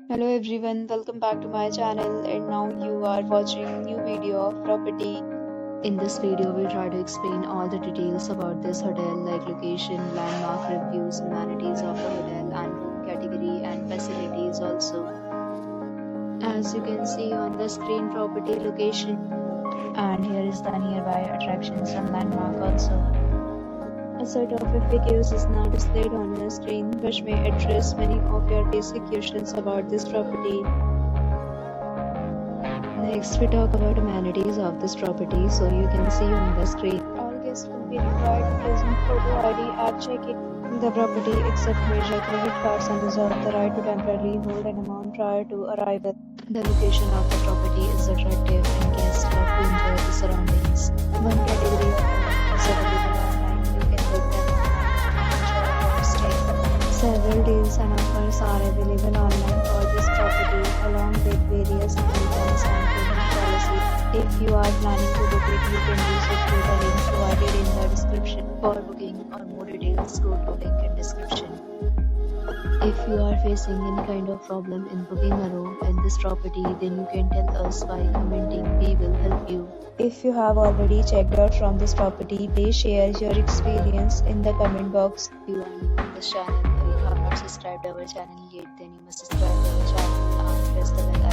Hello everyone, welcome back to my channel, and now you are watching new video of property. In this video, we'll try to explain all the details about this hotel like location, landmark reviews, amenities of the hotel and room category and facilities also. As you can see on the screen, property location, and here is the nearby attractions and landmark also. A set of FAQs is now displayed on your screen, which may address many of your basic questions about this property. Next, we talk about amenities of this property, so you can see on the screen. All guests will be required to present photo ID at check-in. The property accepts major credit cards and reserves the right to temporarily hold an amount prior to arrival. The location of the property is attractive and guests love to enjoy the surroundings. One category of rooms is available online. You can book them and enjoy your stay. Several deals and offers are available online for this property, along with various amenities and payment policy. If you are planning to book it, you can do so through the link provided in the description. For booking or more details, go to link in description. If you are facing any kind of problem in booking a room in this property, then you can tell us by commenting. We will help you. If you have already checked out from this property, please share your experience in the comment box. If you are new to this channel or you have not subscribed our channel yet, then you must subscribe our channel and press the bell